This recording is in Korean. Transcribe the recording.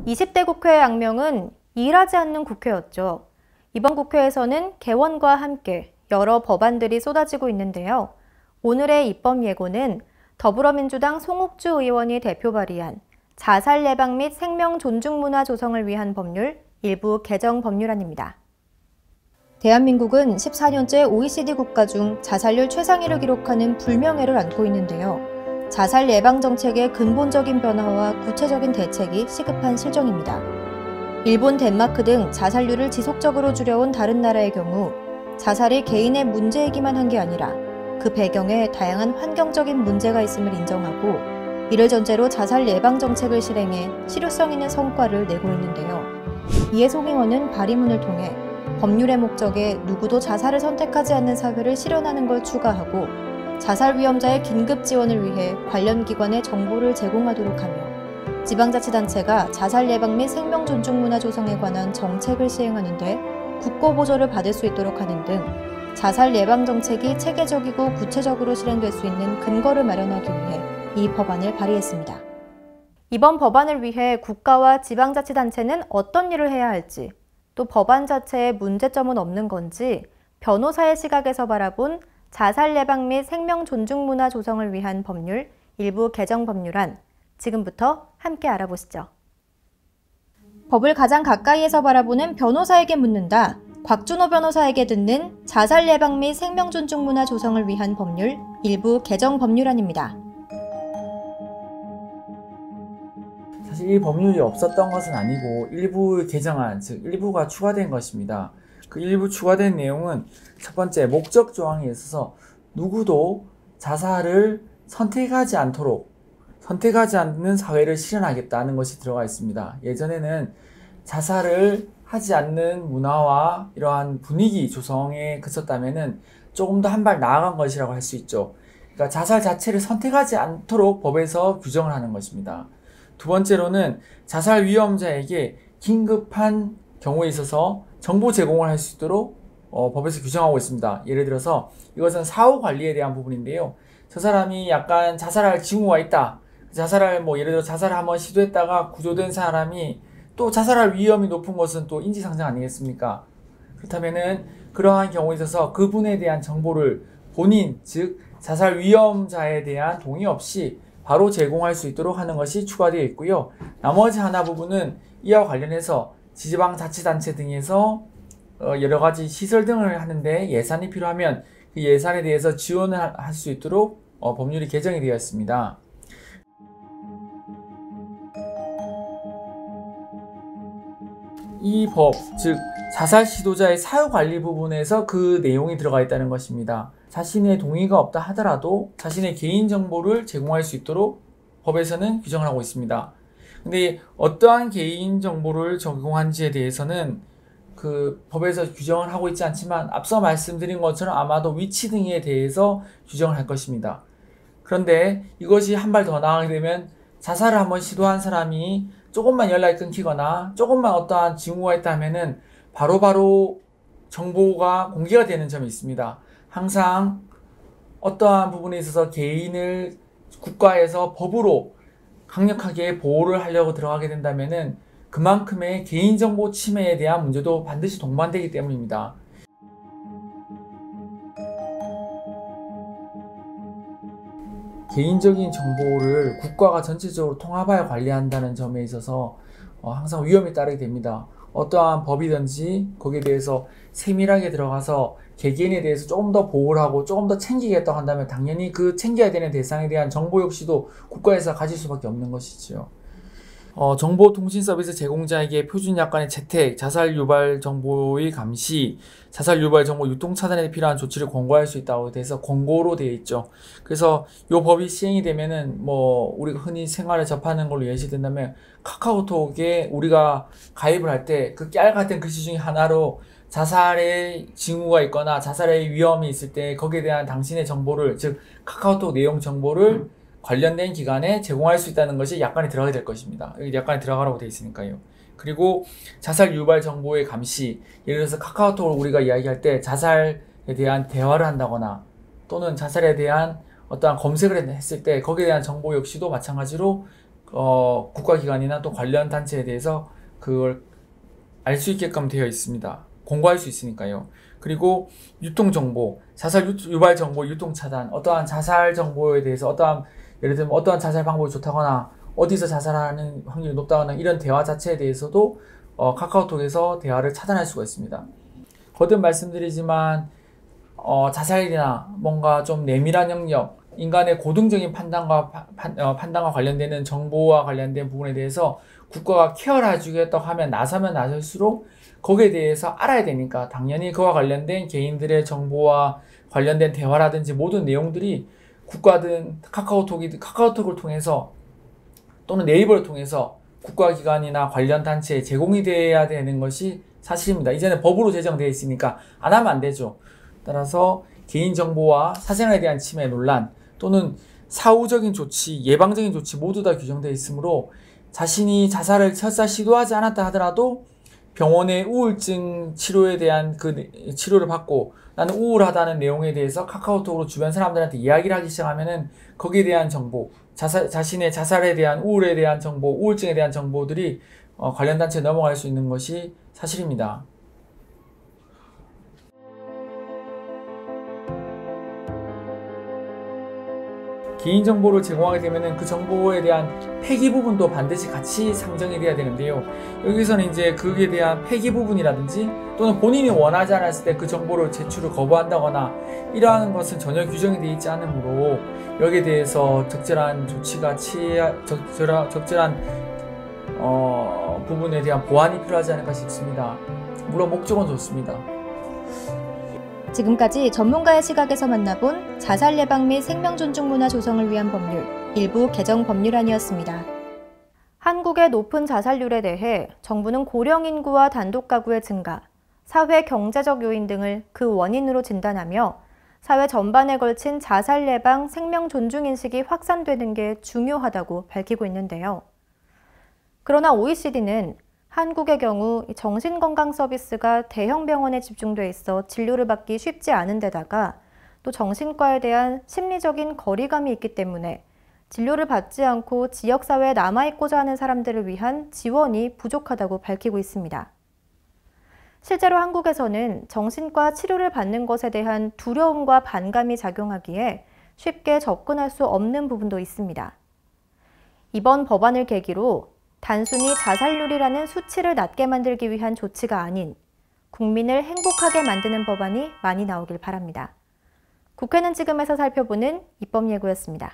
20대 국회의 악명은 일하지 않는 국회였죠. 이번 국회에서는 개원과 함께 여러 법안들이 쏟아지고 있는데요. 오늘의 입법 예고는 더불어민주당 송옥주 의원이 대표 발의한 자살 예방 및 생명 존중 문화 조성을 위한 법률 일부 개정 법률안입니다. 대한민국은 14년째 OECD 국가 중 자살률 최상위를 기록하는 불명예를 안고 있는데요. 자살 예방 정책의 근본적인 변화와 구체적인 대책이 시급한 실정입니다. 일본, 덴마크 등 자살률을 지속적으로 줄여온 다른 나라의 경우 자살이 개인의 문제이기만 한 게 아니라 그 배경에 다양한 환경적인 문제가 있음을 인정하고 이를 전제로 자살 예방 정책을 실행해 실효성 있는 성과를 내고 있는데요. 이에 송 의원은 발의문을 통해 법률의 목적에 누구도 자살을 선택하지 않는 사회를 실현하는 걸 추가하고 자살 위험자의 긴급 지원을 위해 관련 기관에 정보를 제공하도록 하며 지방자치단체가 자살 예방 및 생명 존중 문화 조성에 관한 정책을 시행하는 데 국고 보조를 받을 수 있도록 하는 등 자살 예방 정책이 체계적이고 구체적으로 실행될 수 있는 근거를 마련하기 위해 이 법안을 발의했습니다. 이번 법안을 위해 국가와 지방자치단체는 어떤 일을 해야 할지, 또 법안 자체에 문제점은 없는 건지 변호사의 시각에서 바라본 자살 예방 및 생명 존중 문화 조성을 위한 법률 일부 개정 법률안, 지금부터 함께 알아보시죠. 법을 가장 가까이에서 바라보는 변호사에게 묻는다. 곽준호 변호사에게 듣는 자살 예방 및 생명 존중 문화 조성을 위한 법률 일부 개정 법률안입니다. 사실 이 법률이 없었던 것은 아니고 일부 개정안, 즉 일부가 추가된 것입니다. 그 일부 추가된 내용은 첫 번째, 목적 조항에 있어서 누구도 자살을 선택하지 않는 사회를 실현하겠다는 것이 들어가 있습니다. 예전에는 자살을 하지 않는 문화와 이러한 분위기 조성에 그쳤다면은 조금 더 한 발 나아간 것이라고 할 수 있죠. 그러니까 자살 자체를 선택하지 않도록 법에서 규정을 하는 것입니다. 두 번째로는 자살 위험자에게 긴급한 경우에 있어서 정보 제공을 할 수 있도록 법에서 규정하고 있습니다. 예를 들어서 이것은 사후 관리에 대한 부분인데요. 저 사람이 약간 자살할 징후가 있다. 예를 들어 자살을 한번 시도했다가 구조된 사람이 또 자살할 위험이 높은 것은 또 인지상정 아니겠습니까? 그렇다면은 그러한 경우에 있어서 그분에 대한 정보를 본인, 즉 자살 위험자에 대한 동의 없이 바로 제공할 수 있도록 하는 것이 추가되어 있고요. 나머지 하나 부분은 이와 관련해서 지방자치단체 등에서 여러 가지 시설 등을 하는데 예산이 필요하면 그 예산에 대해서 지원을 할 수 있도록 법률이 개정이 되어 있습니다. 이 법, 즉 자살 시도자의 사후 관리 부분에서 그 내용이 들어가 있다는 것입니다. 자신의 동의가 없다 하더라도 자신의 개인정보를 제공할 수 있도록 법에서는 규정을 하고 있습니다. 근데 어떠한 개인정보를 제공한지에 대해서는 그 법에서 규정을 하고 있지 않지만 앞서 말씀드린 것처럼 아마도 위치 등에 대해서 규정을 할 것입니다. 그런데 이것이 한 발 더 나아가게 되면 자살을 한번 시도한 사람이 조금만 연락이 끊기거나 조금만 어떠한 징후가 있다 하면은 바로바로 정보가 공개가 되는 점이 있습니다. 항상 어떠한 부분에 있어서 개인을 국가에서 법으로 강력하게 보호를 하려고 들어가게 된다면은 그만큼의 개인정보 침해에 대한 문제도 반드시 동반되기 때문입니다. 개인적인 정보를 국가가 전체적으로 통합하여 관리한다는 점에 있어서 항상 위험이 따르게 됩니다. 어떠한 법이든지 거기에 대해서 세밀하게 들어가서 개개인에 대해서 조금 더 보호를 하고 조금 더 챙기겠다고 한다면 당연히 그 챙겨야 되는 대상에 대한 정보 역시도 국가에서 가질 수밖에 없는 것이지요. 정보통신서비스 제공자에게 표준 약관의 채택, 자살 유발 정보의 감시, 자살 유발 정보 유통 차단에 필요한 조치를 권고할 수 있다고 돼서 권고로 되어 있죠. 그래서 이 법이 시행이 되면은 우리가 흔히 생활에 접하는 걸로 예시된다면 카카오톡에 우리가 가입을 할 때 그 깨알 같은 글씨 중에 하나로 자살의 징후가 있거나 자살의 위험이 있을 때 거기에 대한 당신의 정보를, 즉 카카오톡 내용 정보를 관련된 기관에 제공할 수 있다는 것이 약관에 들어가게 될 것입니다. 여기 약관에 들어가라고 되어 있으니까요. 그리고 자살 유발 정보의 감시, 예를 들어서 카카오톡을 우리가 이야기할 때 자살에 대한 대화를 한다거나 또는 자살에 대한 어떠한 검색을 했을 때 거기에 대한 정보 역시도 마찬가지로 국가기관이나 또 관련 단체에 대해서 그걸 알 수 있게끔 되어 있습니다. 공고할 수 있으니까요. 그리고 유통정보, 자살 유발 정보 유통 차단, 어떠한 자살 정보에 대해서 예를 들면 어떠한 자살 방법이 좋다거나 어디서 자살하는 확률이 높다거나 이런 대화 자체에 대해서도 카카오톡에서 대화를 차단할 수가 있습니다. 거듭 말씀드리지만 자살이나 뭔가 좀 내밀한 영역, 인간의 고등적인 판단과 관련되는 정보와 관련된 부분에 대해서 국가가 케어를 해주겠다고 하면 나서면 나설수록 거기에 대해서 알아야 되니까 당연히 그와 관련된 개인들의 정보와 관련된 대화라든지 모든 내용들이 국가든 카카오톡을 통해서 또는 네이버를 통해서 국가기관이나 관련 단체에 제공이 돼야 되는 것이 사실입니다. 이제는 법으로 제정되어 있으니까 안 하면 안 되죠. 따라서 개인정보와 사생활에 대한 침해 논란 또는 사후적인 조치, 예방적인 조치 모두 다 규정되어 있으므로 자신이 자살을 설사 시도하지 않았다 하더라도 병원의 우울증 치료에 대한 그 치료를 받고 나는 우울하다는 내용에 대해서 카카오톡으로 주변 사람들한테 이야기를 하기 시작하면은 거기에 대한 정보, 자신의 자살에 대한 우울에 대한 정보, 우울증에 대한 정보들이 관련 단체에 넘어갈 수 있는 것이 사실입니다. 개인정보를 제공하게 되면 그 정보에 대한 폐기 부분도 반드시 같이 상정이 돼야 되는데요. 여기서는 이제 그에 대한 폐기 부분이라든지 또는 본인이 원하지 않았을 때 그 정보를 제출을 거부한다거나 이러한 것은 전혀 규정이 되어 있지 않으므로 여기에 대해서 적절한 조치가 적절한 부분에 대한 보완이 필요하지 않을까 싶습니다. 물론 목적은 좋습니다. 지금까지 전문가의 시각에서 만나본 자살 예방 및 생명 존중 문화 조성을 위한 법률 일부 개정 법률안이었습니다. 한국의 높은 자살률에 대해 정부는 고령 인구와 단독 가구의 증가, 사회 경제적 요인 등을 그 원인으로 진단하며 사회 전반에 걸친 자살 예방, 생명 존중 인식이 확산되는 게 중요하다고 밝히고 있는데요. 그러나 OECD는 한국의 경우 정신건강 서비스가 대형 병원에 집중돼 있어 진료를 받기 쉽지 않은 데다가 또 정신과에 대한 심리적인 거리감이 있기 때문에 진료를 받지 않고 지역사회에 남아있고자 하는 사람들을 위한 지원이 부족하다고 밝히고 있습니다. 실제로 한국에서는 정신과 치료를 받는 것에 대한 두려움과 반감이 작용하기에 쉽게 접근할 수 없는 부분도 있습니다. 이번 법안을 계기로 단순히 자살률이라는 수치를 낮게 만들기 위한 조치가 아닌 국민을 행복하게 만드는 법안이 많이 나오길 바랍니다. 국회는 지금에서 살펴보는 입법예고였습니다.